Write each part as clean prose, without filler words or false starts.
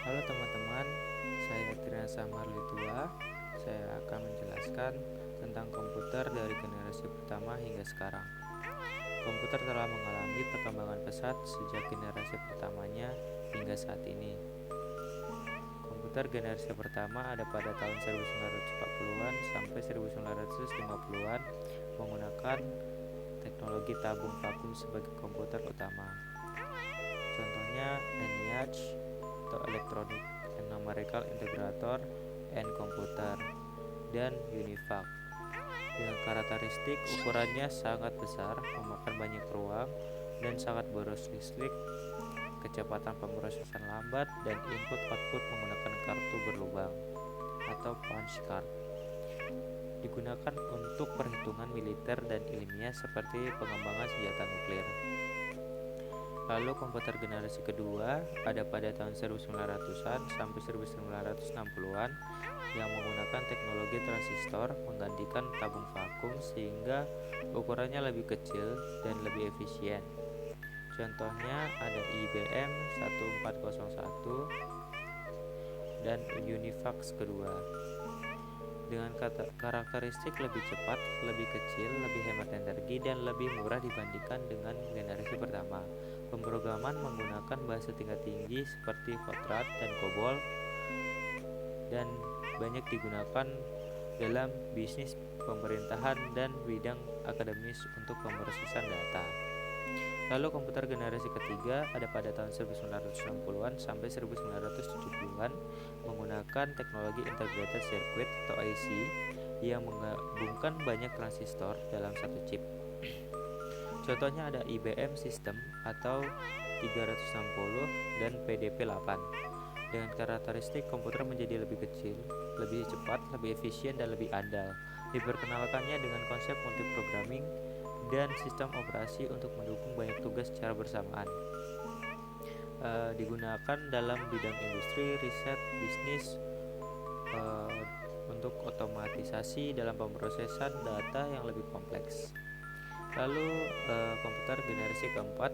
Halo teman-teman, saya Triansa Marlitua. Saya akan menjelaskan tentang komputer dari generasi pertama hingga sekarang. Komputer telah mengalami perkembangan pesat sejak generasi pertamanya hingga saat ini. Komputer generasi pertama ada pada tahun 1940-an sampai 1950-an menggunakan teknologi tabung vakum sebagai komputer utama. Contohnya ENIAC atau Electronic and Numerical Integrator and Computer dan UNIVAC. Dengan karakteristik ukurannya sangat besar, memakan banyak ruang, dan sangat boros listrik, kecepatan pemrosesan lambat, dan input-output menggunakan kartu berlubang atau punch card. Digunakan untuk perhitungan militer dan ilmiah seperti pengembangan senjata nuklir. Lalu komputer generasi kedua ada pada tahun 1900-an sampai 1960-an yang menggunakan teknologi transistor menggantikan tabung vakum sehingga ukurannya lebih kecil dan lebih efisien. Contohnya ada IBM 1401 dan UNIVAC kedua. Dengan karakteristik lebih cepat, lebih kecil, lebih hemat energi, dan lebih murah dibandingkan dengan generasi pertama. Pemrograman menggunakan bahasa tingkat tinggi seperti Fortran dan COBOL dan banyak digunakan dalam bisnis, pemerintahan, dan bidang akademis untuk pemrosesan data. Lalu komputer generasi ketiga ada pada tahun 1960-an sampai 1970-an menggunakan teknologi integrated circuit atau IC yang menggabungkan banyak transistor dalam satu chip. Contohnya ada IBM System atau 360 dan PDP-8. Dengan karakteristik komputer menjadi lebih kecil, lebih cepat, lebih efisien, dan lebih andal. Diperkenalkannya dengan konsep multiprogramming dan sistem operasi untuk mendukung banyak tugas secara bersamaan. Digunakan dalam bidang industri, riset, bisnis, untuk otomatisasi dalam pemrosesan data yang lebih kompleks. Lalu komputer generasi keempat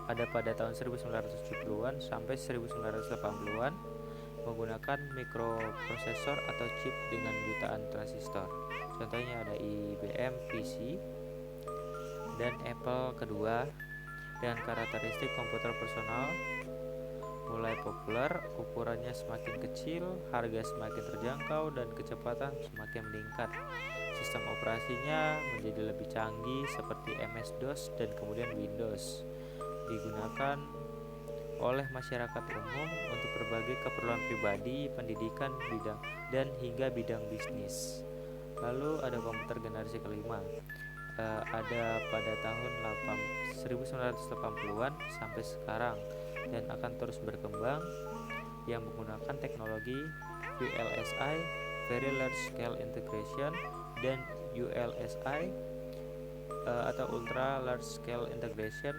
ada pada tahun 1970-an sampai 1980-an menggunakan mikroprosesor atau chip dengan jutaan transistor. Contohnya ada IBM PC dan Apple kedua. Dengan karakteristik komputer personal mulai populer, ukurannya semakin kecil, harga semakin terjangkau, dan kecepatan semakin meningkat. Sistem operasinya menjadi lebih canggih seperti MS-DOS dan kemudian Windows. Digunakan oleh masyarakat umum untuk berbagai keperluan pribadi, pendidikan, bidang dan hingga bidang bisnis. Lalu ada komputer generasi kelima. Ada pada tahun 1980-an sampai sekarang dan akan terus berkembang yang menggunakan teknologi VLSI (Very Large Scale Integration) dan ULSI atau Ultra Large Scale Integration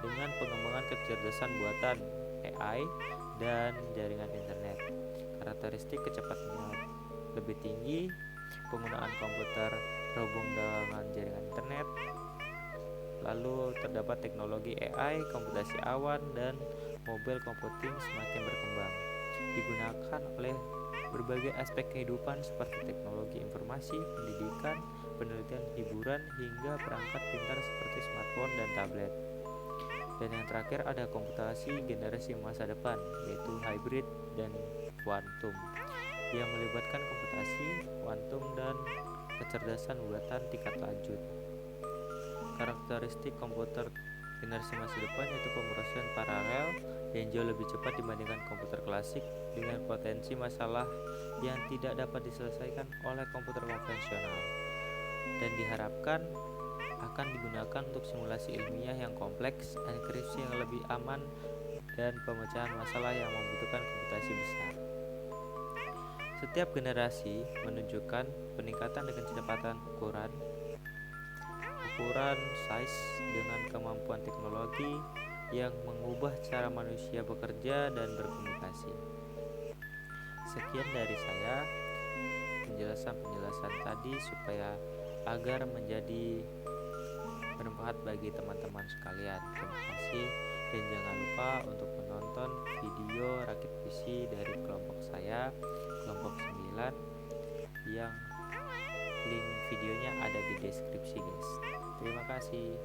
dengan pengembangan kecerdasan buatan AI dan jaringan internet. Karakteristik kecepatannya lebih tinggi, penggunaan komputer terhubung dengan jaringan internet. Lalu terdapat teknologi AI, komputasi awan, dan mobile computing semakin berkembang. Digunakan oleh berbagai aspek kehidupan seperti teknologi informasi, pendidikan, penelitian, hiburan, hingga perangkat pintar seperti smartphone dan tablet. Dan yang terakhir ada komputasi generasi masa depan, yaitu hybrid dan kuantum, yang melibatkan komputasi, kuantum, dan kecerdasan buatan tingkat lanjut. Karakteristik komputer generasi masa depan yaitu pemrosesan paralel yang jauh lebih cepat dibandingkan komputer klasik dengan potensi masalah yang tidak dapat diselesaikan oleh komputer konvensional, dan diharapkan akan digunakan untuk simulasi ilmiah yang kompleks, enkripsi yang lebih aman, dan pemecahan masalah yang membutuhkan komputasi besar. Setiap generasi menunjukkan peningkatan dengan kecepatan ukuran size dengan kemampuan teknologi yang mengubah cara manusia bekerja dan berkomunikasi. Sekian dari saya, penjelasan tadi supaya agar menjadi bermanfaat bagi teman-teman sekalian. Terima kasih dan jangan lupa untuk menonton video Rakit PC kita kelompok 9 yang link videonya ada di deskripsi guys. Terima kasih.